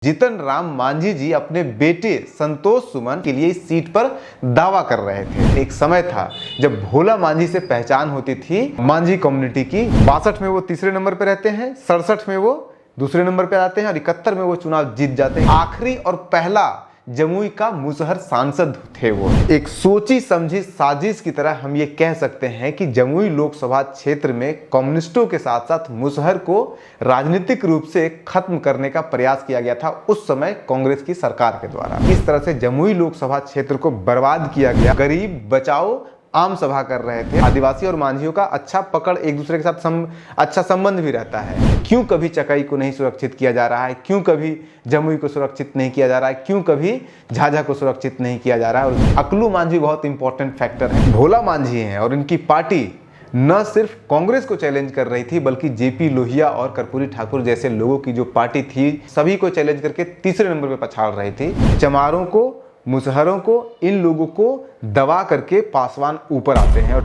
जीतन राम मांझी जी अपने बेटे संतोष सुमन के लिए इस सीट पर दावा कर रहे थे। एक समय था जब भोला मांझी से पहचान होती थी मांझी कम्युनिटी की। 62 में वो तीसरे नंबर पे रहते हैं, 67 में वो दूसरे नंबर पे आते हैं और 71 में वो चुनाव जीत जाते हैं। आखिरी और पहला जमुई का मुसहर सांसद थे वो। एक सोची समझी साजिश की तरह हम ये कह सकते हैं कि जमुई लोकसभा क्षेत्र में कम्युनिस्टों के साथ साथ मुसहर को राजनीतिक रूप से खत्म करने का प्रयास किया गया था उस समय कांग्रेस की सरकार के द्वारा। इस तरह से जमुई लोकसभा क्षेत्र को बर्बाद किया गया। गरीब बचाओ आम सभा कर रहे थे। आदिवासी और मांझियों का अच्छा पकड़, एक दूसरे के साथ अच्छा संबंध भी रहता है। क्यों कभी चकाई को नहीं सुरक्षित किया जा रहा है, क्यों कभी जमुई को सुरक्षित नहीं किया जा रहा है, क्यों कभी झाझा को सुरक्षित नहीं किया जा रहा है। और अकलू मांझी बहुत इंपॉर्टेंट फैक्टर है। भोला मांझी हैं और इनकी पार्टी न सिर्फ कांग्रेस को चैलेंज कर रही थी बल्कि जेपी लोहिया और कर्पूरी ठाकुर जैसे लोगों की जो पार्टी थी सभी को चैलेंज करके तीसरे नंबर पर पछाड़ रही थी। चमारों को, मुसहरों को, इन लोगों को दबा करके पासवान ऊपर आते हैं।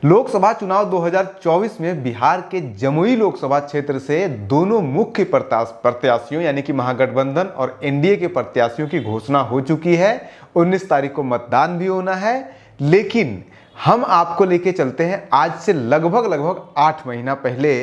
लोकसभा चुनाव 2024 में बिहार के जमुई लोकसभा क्षेत्र से दोनों मुख्य प्रत्याशियों यानी कि महागठबंधन और एनडीए के प्रत्याशियों की घोषणा हो चुकी है। 19 तारीख को मतदान भी होना है, लेकिन हम आपको लेके चलते हैं आज से लगभग 8 महीना पहले,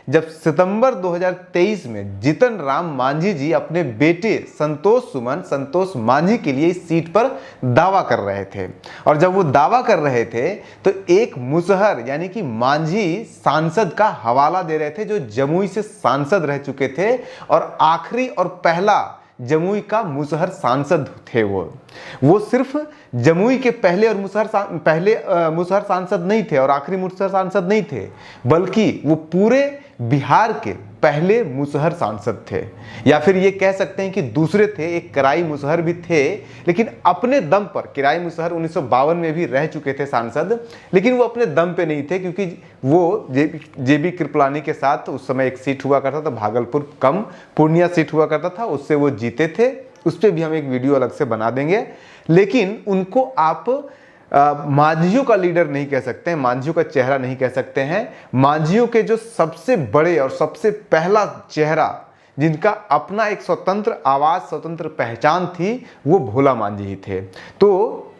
जब सितंबर 2023 में जीतन राम मांझी जी अपने बेटे संतोष मांझी के लिए इस सीट पर दावा कर रहे थे। और जब वो दावा कर रहे थे तो एक मुसहर यानी कि मांझी सांसद का हवाला दे रहे थे जो जमुई से सांसद रह चुके थे और आखिरी और पहला जमुई का मुसहर सांसद थे। वो सिर्फ जमुई के पहले और मुसहर सांसद नहीं थे और आखिरी मुसहर सांसद नहीं थे, बल्कि वो पूरे बिहार के पहले मुसहर सांसद थे। या फिर ये कह सकते हैं कि दूसरे थे, एक किराई मुसहर भी थे, लेकिन अपने दम पर। किराई मुसहर 1952 में भी रह चुके थे सांसद, लेकिन वो अपने दम पे नहीं थे क्योंकि वो जेबी कृपलानी के साथ उस समय एक सीट हुआ करता था, भागलपुर कम पूर्णिया सीट हुआ करता था, उससे वो जीते थे। उस पर भी हम एक वीडियो अलग से बना देंगे। लेकिन उनको आप मांझियों का लीडर नहीं कह सकते हैं, मांझियों का चेहरा नहीं कह सकते हैं। मांझियों के जो सबसे बड़े और सबसे पहला चेहरा जिनका अपना एक स्वतंत्र आवाज, स्वतंत्र पहचान थी, वो भोला मांझी ही थे। तो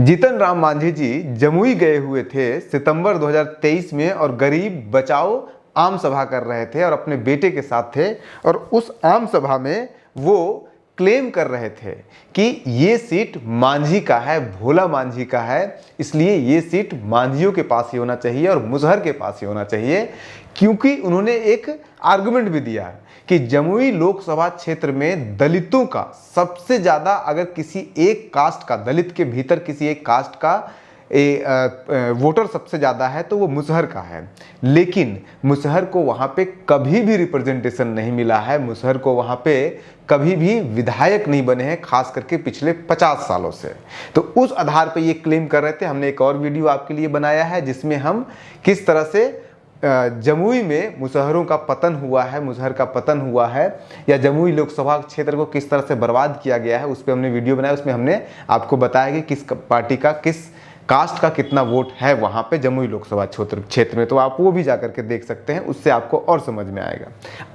जीतन राम मांझी जी जमुई गए हुए थे सितंबर 2023 में और गरीब बचाओ आम सभा कर रहे थे और अपने बेटे के साथ थे। और उस आम सभा में वो क्लेम कर रहे थे कि ये सीट मांझी का है, भोला मांझी का है, इसलिए ये सीट मांझियों के पास ही होना चाहिए और मुसहर के पास ही होना चाहिए। क्योंकि उन्होंने एक आर्गुमेंट भी दिया कि जमुई लोकसभा क्षेत्र में दलितों का सबसे ज़्यादा, अगर किसी एक कास्ट का, दलित के भीतर किसी एक कास्ट का वोटर सबसे ज़्यादा है तो वो मुसहर का है। लेकिन मुसहर को वहाँ पे कभी भी रिप्रेजेंटेशन नहीं मिला है, मुसहर को वहाँ पे कभी भी विधायक नहीं बने हैं, खास करके पिछले 50 सालों से। तो उस आधार पे ये क्लेम कर रहे थे। हमने एक और वीडियो आपके लिए बनाया है जिसमें हम किस तरह से जमुई में मुसहरों का पतन हुआ है, मुसहर का पतन हुआ है, या जमुई लोकसभा क्षेत्र को किस तरह से बर्बाद किया गया है, उस पर हमने वीडियो बनाया। उसमें हमने आपको बताया कि किस पार्टी का, किस कास्ट का कितना वोट है वहाँ पे जमुई लोकसभा क्षेत्र में। तो आप वो भी जाकर के देख सकते हैं, उससे आपको और समझ में आएगा।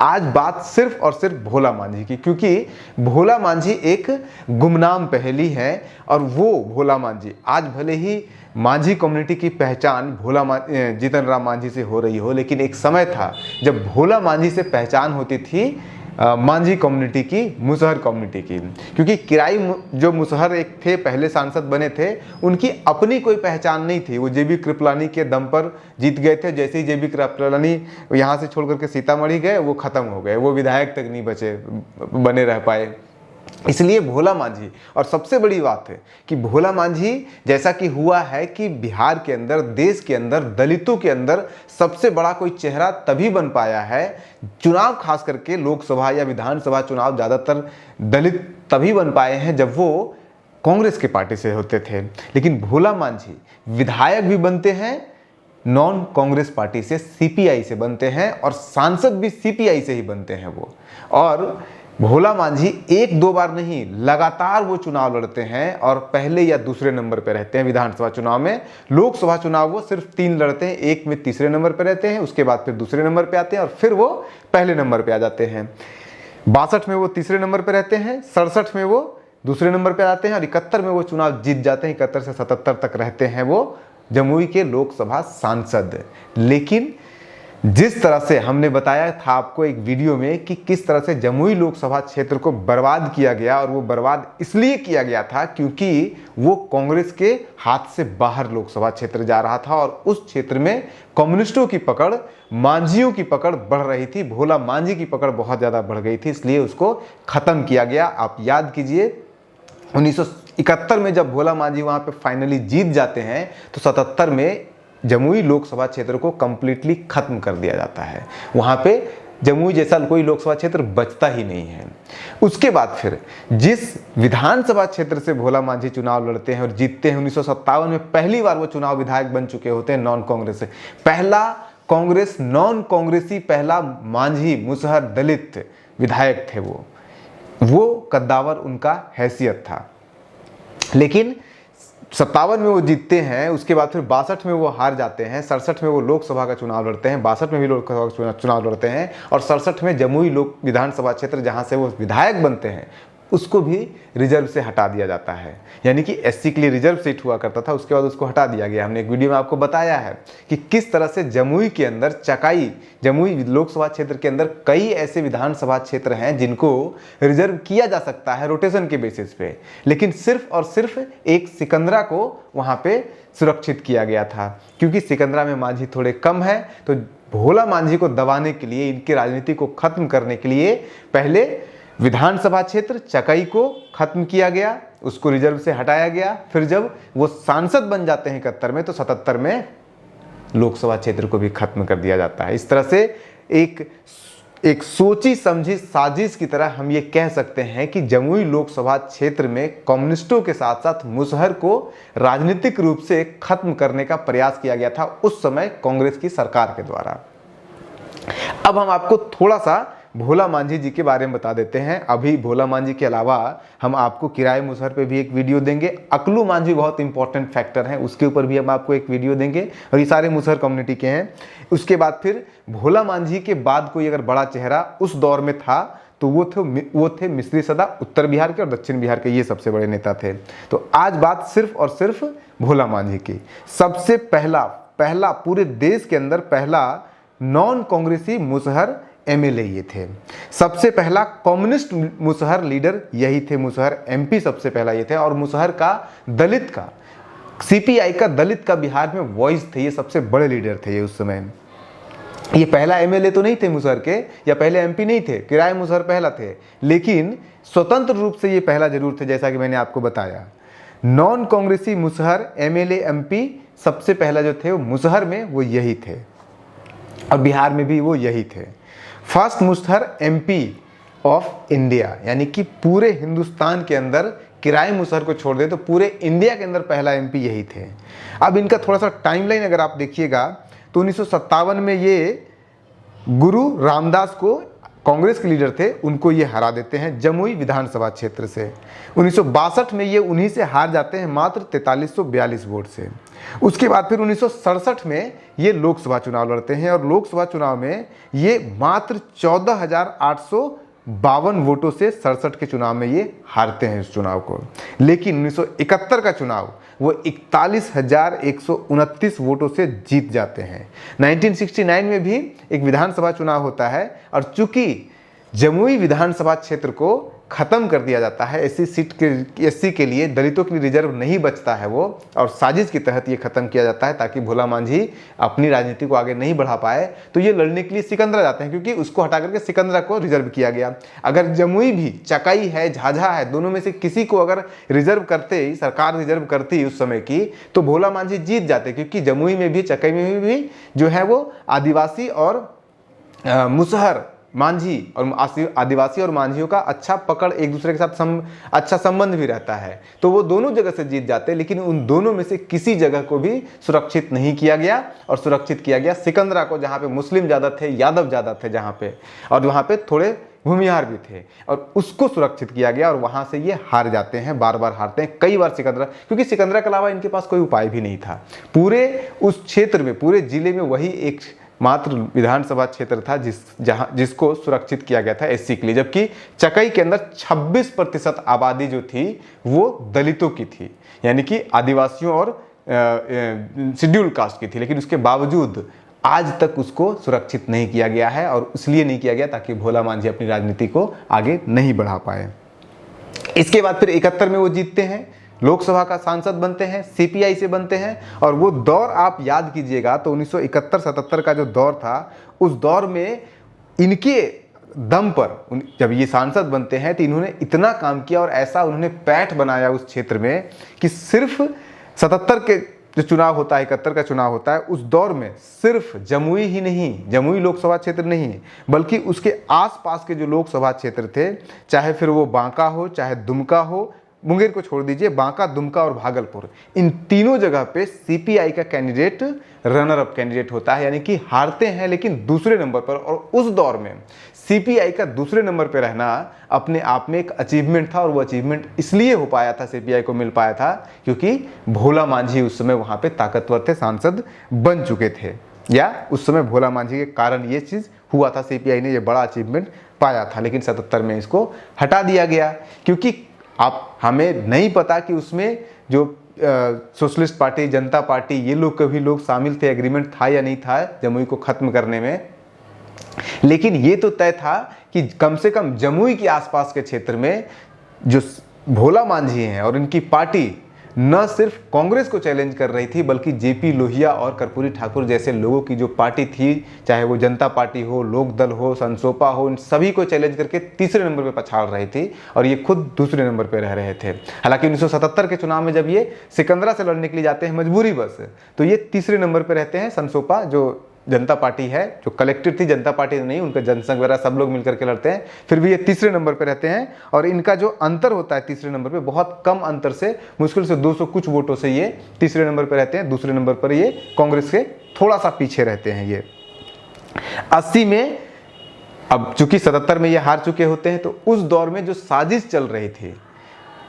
आज बात सिर्फ और सिर्फ भोला मांझी की, क्योंकि भोला मांझी एक गुमनाम पहेली है। और वो भोला मांझी आज भले ही मांझी कम्युनिटी की पहचान जीतन राम मांझी से हो रही हो, लेकिन एक समय था जब भोला मांझी से पहचान होती थी मांझी कम्युनिटी की, मुसहर कम्युनिटी की। क्योंकि किराई जो मुसहर एक थे, पहले सांसद बने थे, उनकी अपनी कोई पहचान नहीं थी। वो जेबी कृपलानी के दम पर जीत गए थे। जैसे ही जेबी कृपलानी यहाँ से छोड़ करके सीतामढ़ी गए, वो खत्म हो गए, वो विधायक तक नहीं बने रह पाए। इसलिए भोला मांझी, और सबसे बड़ी बात है कि भोला मांझी जैसा कि हुआ है कि बिहार के अंदर, देश के अंदर, दलितों के अंदर सबसे बड़ा कोई चेहरा तभी बन पाया है। चुनाव खास करके लोकसभा या विधानसभा चुनाव ज़्यादातर दलित तभी बन पाए हैं जब वो कांग्रेस के पार्टी से होते थे। लेकिन भोला मांझी विधायक भी बनते हैं नॉन कांग्रेस पार्टी से, सीपीआई से बनते हैं, और सांसद भी सीपीआई से ही बनते हैं वो। और भोला मांझी एक दो बार नहीं, लगातार वो चुनाव लड़ते हैं और पहले या दूसरे नंबर पर रहते हैं विधानसभा चुनाव में। लोकसभा चुनाव वो सिर्फ 3 लड़ते हैं, एक में तीसरे नंबर पर रहते हैं, उसके बाद फिर दूसरे नंबर पे आते हैं और फिर वो पहले नंबर पे आ जाते हैं। 62 में वो तीसरे नंबर पे रहते हैं, 67 में वो दूसरे नंबर पे आते हैं और 71 में वो चुनाव जीत जाते हैं। 71 से 77 तक रहते हैं वो जमुई के लोकसभा सांसद। लेकिन जिस तरह से हमने बताया था आपको एक वीडियो में कि किस तरह से जमुई लोकसभा क्षेत्र को बर्बाद किया गया, और वो बर्बाद इसलिए किया गया था क्योंकि वो कांग्रेस के हाथ से बाहर लोकसभा क्षेत्र जा रहा था और उस क्षेत्र में कम्युनिस्टों की पकड़, मांझियों की पकड़ बढ़ रही थी। भोला मांझी की पकड़ बहुत ज़्यादा बढ़ गई थी, इसलिए उसको ख़त्म किया गया। आप याद कीजिए 1971 में जब भोला मांझी वहाँ पे फाइनली जीत जाते हैं तो 77 में जमुई लोकसभा क्षेत्र को कंप्लीटली खत्म कर दिया जाता है। वहाँ पे जमुई जैसा कोई लोकसभा क्षेत्र बचता ही नहीं है। उसके बाद फिर जिस विधानसभा क्षेत्र से भोला मांझी चुनाव लड़ते हैं और जीतते हैं, 1957 में पहली बार वो चुनाव विधायक बन चुके होते हैं नॉन कांग्रेस से। पहला कांग्रेस नॉन कांग्रेसी पहला मांझी मुसहर दलित विधायक थे वो कद्दावर उनका हैसियत था। लेकिन 57 में वो जीतते हैं, उसके बाद फिर 62 में वो हार जाते हैं, 67 में वो लोकसभा का चुनाव लड़ते हैं, 62 में भी लोकसभा का चुनाव लड़ते हैं और 67 में जमुई लोक विधानसभा क्षेत्र जहां से वो विधायक बनते हैं उसको भी रिजर्व से हटा दिया जाता है। यानी कि एससी के लिए रिजर्व सीट हुआ करता था, उसके बाद उसको हटा दिया गया। हमने एक वीडियो में आपको बताया है कि किस तरह से जमुई के अंदर जमुई लोकसभा क्षेत्र के अंदर कई ऐसे विधानसभा क्षेत्र हैं जिनको रिजर्व किया जा सकता है रोटेशन के बेसिस पे, लेकिन सिर्फ और सिर्फ एक सिकंदरा को वहां पे सुरक्षित किया गया था क्योंकि सिकंदरा में मांझी थोड़े कम है। तो भोला मांझी को दबाने के लिए, इनकी राजनीति को खत्म करने के लिए पहले विधानसभा क्षेत्र चकाई को खत्म किया गया, उसको रिजर्व से हटाया गया। फिर जब वो सांसद बन जाते हैं 71 में तो 77 में लोकसभा क्षेत्र को भी खत्म कर दिया जाता है। इस तरह से एक सोची समझी साजिश की तरह हम ये कह सकते हैं कि जमुई लोकसभा क्षेत्र में कम्युनिस्टों के साथ साथ मुसहर को राजनीतिक रूप से खत्म करने का प्रयास किया गया था उस समय कांग्रेस की सरकार के द्वारा। अब हम आपको थोड़ा सा भोला मांझी जी के बारे में बता देते हैं। अभी भोला मांझी के अलावा हम आपको किराए मुसहर पे भी एक वीडियो देंगे। अकलू मांझी बहुत इंपॉर्टेंट फैक्टर है, उसके ऊपर भी हम आपको एक वीडियो देंगे और ये सारे मुसहर कम्युनिटी के हैं। उसके बाद फिर भोला मांझी के बाद कोई अगर बड़ा चेहरा उस दौर में था तो वो थे मिस्री सदा, उत्तर बिहार के और दक्षिण बिहार के ये सबसे बड़े नेता थे। तो आज बात सिर्फ और सिर्फ भोला मांझी की। सबसे पहला पूरे देश के अंदर पहला नॉन कांग्रेसी मुसहर एमएलए ये थे। सबसे पहला कम्युनिस्ट मुसहर लीडर यही थे, मुसहर एमपी सबसे पहला ये थे। और मुसहर का दलित का सीपीआई का दलित का बिहार में वॉइस थे, ये सबसे बड़े लीडर थे ये उस समय। ये पहला एमएलए तो नहीं थे मुसहर के, या पहले एमपी नहीं थे, किराए मुसहर पहला थे, लेकिन स्वतंत्र रूप से ये पहला जरूर थे। जैसा कि मैंने आपको बताया, नॉन कांग्रेसी मुसहर एमएलए एमपी सबसे पहला जो थे वो मुसहर में वो यही थे और बिहार में भी वो यही थे। First Musahar MP of India, यानी कि पूरे हिंदुस्तान के अंदर किराए मुसहर को छोड़ दे तो पूरे इंडिया के अंदर पहला एमपी यही थे। अब इनका थोड़ा सा टाइमलाइन अगर आप देखिएगा तो 1957 में ये गुरु रामदास को, कांग्रेस के लीडर थे, उनको ये हरा देते हैं जमुई विधानसभा क्षेत्र से। 1962 में ये उन्हीं से हार जाते हैं मात्र 4342 वोट से। उसके बाद फिर 1967 में ये लोकसभा चुनाव लड़ते हैं और लोकसभा चुनाव में ये मात्र 14,852 वोटों से 67 के चुनाव में ये हारते हैं इस चुनाव को। लेकिन 1971 का चुनाव वो 41,129 वोटों से जीत जाते हैं। 1969 में भी एक विधानसभा चुनाव होता है और चूंकि जमुई विधानसभा क्षेत्र को खत्म कर दिया जाता है, एससी के लिए, दलितों के लिए रिजर्व नहीं बचता है वो, और साजिश के तहत ये खत्म किया जाता है ताकि भोला मांझी अपनी राजनीति को आगे नहीं बढ़ा पाए। तो ये लड़ने के लिए सिकंदरा जाते हैं क्योंकि उसको हटा करके सिकंदरा को रिजर्व किया गया। अगर जमुई भी, चकाई है, झाझा है, दोनों में से किसी को अगर रिजर्व करते, सरकार रिजर्व करती उस समय की, तो भोला मांझी जीत जाते क्योंकि जमुई में भी, चकाई में भी जो है वो आदिवासी और मुसहर मांझी और आदिवासी और मांझियों का अच्छा पकड़, एक दूसरे के साथ अच्छा संबंध भी रहता है। तो वो दोनों जगह से जीत जाते, लेकिन उन दोनों में से किसी जगह को भी सुरक्षित नहीं किया गया और सुरक्षित किया गया सिकंदरा को, जहाँ पे मुस्लिम ज़्यादा थे, यादव ज़्यादा थे जहाँ पे, और वहाँ पे थोड़े भूमिहार भी थे, और उसको सुरक्षित किया गया और वहां से ये हार जाते हैं, बार बार हारते हैं कई बार सिकंदरा, क्योंकि सिकंदरा के अलावा इनके पास कोई उपाय भी नहीं था। पूरे उस क्षेत्र में, पूरे जिले में वही एक मात्र विधानसभा क्षेत्र था जिसको सुरक्षित किया गया था एससी के लिए, जबकि चकई के अंदर 26% आबादी जो थी वो दलितों की थी, यानी कि आदिवासियों और शेड्यूल कास्ट की थी। लेकिन उसके बावजूद आज तक उसको सुरक्षित नहीं किया गया है, और इसलिए नहीं किया गया ताकि भोला मांझी अपनी राजनीति को आगे नहीं बढ़ा पाए। इसके बाद फिर 71 में वो जीतते हैं, लोकसभा का सांसद बनते हैं, सीपीआई से बनते हैं। और वो दौर आप याद कीजिएगा तो 1971-77 का जो दौर था, उस दौर में इनके दम पर जब ये सांसद बनते हैं तो इन्होंने इतना काम किया और ऐसा उन्होंने पैठ बनाया उस क्षेत्र में कि सिर्फ 77 के जो चुनाव होता है, 71 का चुनाव होता है, उस दौर में सिर्फ जमुई ही नहीं, जमुई लोकसभा क्षेत्र नहीं, बल्कि उसके आसपास के जो लोकसभा क्षेत्र थे, चाहे फिर वो बांका हो, चाहे दुमका हो, मुंगेर को छोड़ दीजिए, बांका, दुमका और भागलपुर, इन तीनों जगह पे सीपीआई का कैंडिडेट रनर अप कैंडिडेट होता है, यानी कि हारते हैं लेकिन दूसरे नंबर पर। और उस दौर में सीपीआई का दूसरे नंबर पर रहना अपने आप में एक अचीवमेंट था, और वो अचीवमेंट इसलिए हो पाया था, सीपीआई को मिल पाया था, क्योंकि भोला मांझी उस समय वहां पे ताकतवर थे, सांसद बन चुके थे, या उस समय भोला मांझी के कारण ये चीज हुआ था, सीपीआई ने ये बड़ा अचीवमेंट पाया था। लेकिन 77 में इसको हटा दिया गया, क्योंकि आप हमें नहीं पता कि उसमें जो सोशलिस्ट पार्टी, जनता पार्टी, ये लोग कभी लोग शामिल थे, एग्रीमेंट था या नहीं था जमुई को खत्म करने में। लेकिन ये तो तय था कि कम से कम जमुई के आसपास के क्षेत्र में जो भोला मांझी हैं और इनकी पार्टी न सिर्फ कांग्रेस को चैलेंज कर रही थी, बल्कि जेपी लोहिया और कर्पूरी ठाकुर जैसे लोगों की जो पार्टी थी, चाहे वो जनता पार्टी हो, लोक दल हो, संसोपा हो, इन सभी को चैलेंज करके तीसरे नंबर पे पछाड़ रही थी, और ये खुद दूसरे नंबर पे रह रहे थे। हालांकि 1977 के चुनाव में जब ये सिकंदरा से लड़ने के लिए जाते हैं मजबूरी बस, तो ये तीसरे नंबर पर रहते हैं। संसोपा जो जनता पार्टी है, जो कलेक्टिव थी, जनता पार्टी नहीं, उनका जनसंघ वगैरह सब लोग मिलकर के लड़ते हैं, फिर भी ये तीसरे नंबर पे रहते हैं। और इनका जो अंतर होता है तीसरे नंबर पे, बहुत कम अंतर से, मुश्किल से 200 कुछ वोटों से ये तीसरे नंबर पे रहते हैं। दूसरे नंबर पर ये कांग्रेस के थोड़ा सा पीछे रहते हैं। ये 80 में, अब चूंकि 77 में ये हार चुके होते हैं, तो उस दौर में जो साजिश चल रही थी,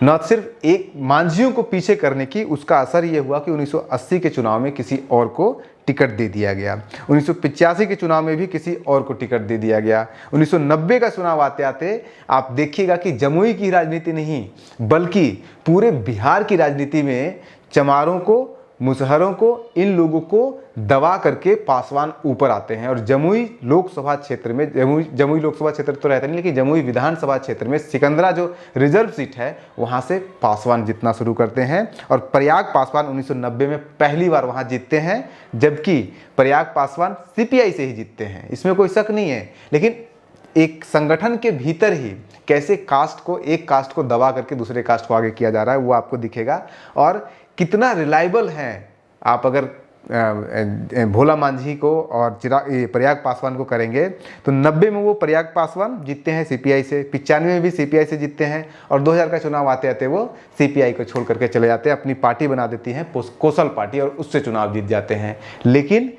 न सिर्फ एक मांझियों को पीछे करने की, उसका असर यह हुआ कि 1980 के चुनाव में किसी और को टिकट दे दिया गया। 1985 के चुनाव में भी किसी और को टिकट दे दिया गया। 1990 का चुनाव आते आते आप देखिएगा कि जमुई की राजनीति नहीं, बल्कि पूरे बिहार की राजनीति में चमारों को, मुसहरों को, इन लोगों को दबा करके पासवान ऊपर आते हैं। और जमुई लोकसभा क्षेत्र में, जमुई लोकसभा क्षेत्र तो रहता नहीं, लेकिन जमुई विधानसभा क्षेत्र में सिकंदरा जो रिजर्व सीट है, वहां से पासवान जीतना शुरू करते हैं। और प्रयाग पासवान 1990 में पहली बार वहां जीतते हैं, जबकि प्रयाग पासवान सीपीआई से ही जीतते हैं, इसमें कोई शक नहीं है। लेकिन एक संगठन के भीतर ही कैसे कास्ट को, एक कास्ट को दबा करके दूसरे कास्ट को आगे किया जा रहा है, वो आपको दिखेगा। और कितना रिलायबल है, आप अगर भोला मांझी को और प्रयाग पासवान को करेंगे तो 90 में वो प्रयाग पासवान जीतते हैं सीपीआई से, 95 में भी सीपीआई से जीतते हैं, और 2000 का चुनाव आते आते वो सीपीआई को छोड़ करके चले जाते हैं, अपनी पार्टी बना देती हैं कोसल पार्टी, और उससे चुनाव जीत जाते हैं। लेकिन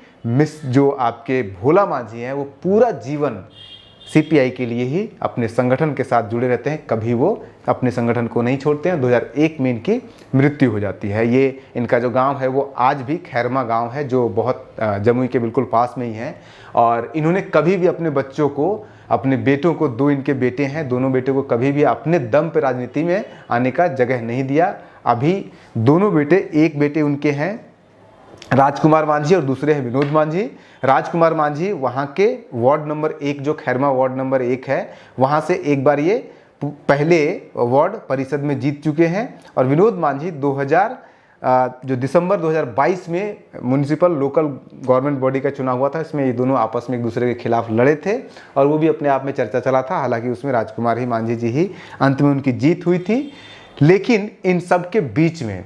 जो आपके भोला मांझी हैं, वो पूरा जीवन सीपीआई के लिए ही अपने संगठन के साथ जुड़े रहते हैं, कभी वो अपने संगठन को नहीं छोड़ते हैं। 2001 में इनकी मृत्यु हो जाती है। ये इनका जो गांव है वो आज भी खैरमा गांव है, जो बहुत जमुई के बिल्कुल पास में ही है। और इन्होंने कभी भी अपने बच्चों को, अपने बेटों को, 2 इनके बेटे हैं, दोनों बेटों को कभी भी अपने दम पर राजनीति में आने का जगह नहीं दिया। अभी दोनों बेटे, एक बेटे उनके हैं राजकुमार मांझी और दूसरे हैं विनोद मांझी। राजकुमार मांझी वहाँ के वार्ड नंबर 1, जो खैरमा वार्ड नंबर 1 है, वहाँ से एक बार ये पहले वार्ड परिषद में जीत चुके हैं। और विनोद मांझी जो दिसंबर 2022 में म्यूनिसिपल लोकल गवर्नमेंट बॉडी का चुनाव हुआ था, इसमें ये दोनों आपस में एक दूसरे के खिलाफ लड़े थे, और वो भी अपने आप में चर्चा चला था। हालांकि उसमें राजकुमार ही मांझी जी ही अंत में उनकी जीत हुई थी। लेकिन इन सब के बीच में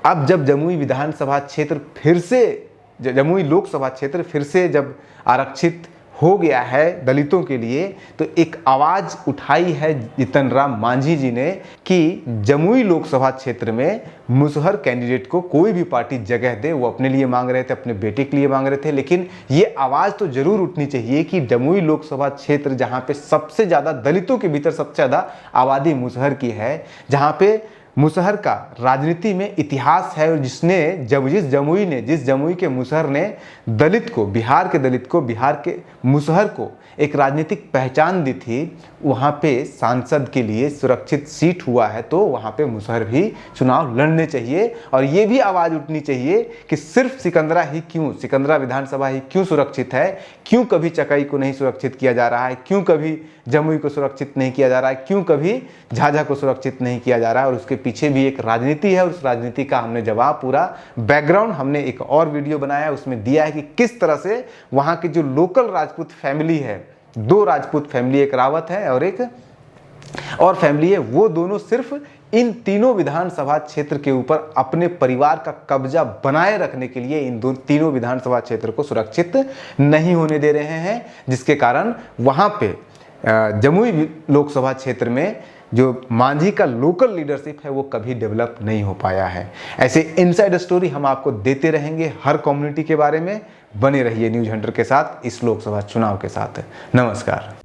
अब जब जमुई विधानसभा क्षेत्र फिर से, जमुई लोकसभा क्षेत्र फिर से जब आरक्षित हो गया है दलितों के लिए, तो एक आवाज़ उठाई है जीतन राम मांझी जी ने कि जमुई लोकसभा क्षेत्र में मुसहर कैंडिडेट को कोई भी पार्टी जगह दे। वो अपने लिए मांग रहे थे, अपने बेटे के लिए मांग रहे थे, लेकिन ये आवाज़ तो जरूर उठनी चाहिए कि जमुई लोकसभा क्षेत्र जहाँ पे सबसे ज़्यादा दलितों के भीतर सबसे ज़्यादा आबादी मुसहर की है, जहाँ पे मुसहर का राजनीति में इतिहास है, और जिस जमुई के मुसहर ने दलित को, बिहार के मुसहर को एक राजनीतिक पहचान दी थी, वहाँ पे सांसद के लिए सुरक्षित सीट हुआ है, तो वहाँ पे मुसहर भी चुनाव लड़ने चाहिए। और ये भी आवाज़ उठनी चाहिए कि सिर्फ सिकंदरा विधानसभा ही क्यों सुरक्षित है, क्यों कभी चकाई को नहीं सुरक्षित किया जा रहा है, क्यों कभी जमुई को सुरक्षित नहीं किया जा रहा है, क्यों कभी झाझा को सुरक्षित नहीं किया जा रहा है। और उसके पीछे भी एक राजनीति है, और उस राजनीति का हमने जवाब, पूरा बैकग्राउंड हमने एक और वीडियो बनाया है, उसमें दिया है कि किस तरह से वहाँ की जो लोकल राजपूत फैमिली है, 2 राजपूत फैमिली, एक रावत है और एक और फैमिली है, वो दोनों सिर्फ इन तीनों विधानसभा क्षेत्र के ऊपर अपने परिवार का कब्जा बनाए रखने के लिए इन तीनों विधानसभा क्षेत्र को सुरक्षित नहीं होने दे रहे हैं, जिसके कारण वहाँ पे जमुई लोकसभा क्षेत्र में जो मांझी का लोकल लीडरशिप है वो कभी डेवलप नहीं हो पाया है। ऐसे इनसाइड स्टोरी हम आपको देते रहेंगे हर कम्युनिटी के बारे में। बने रहिए न्यूज हंटर के साथ, इस लोकसभा चुनाव के साथ। नमस्कार।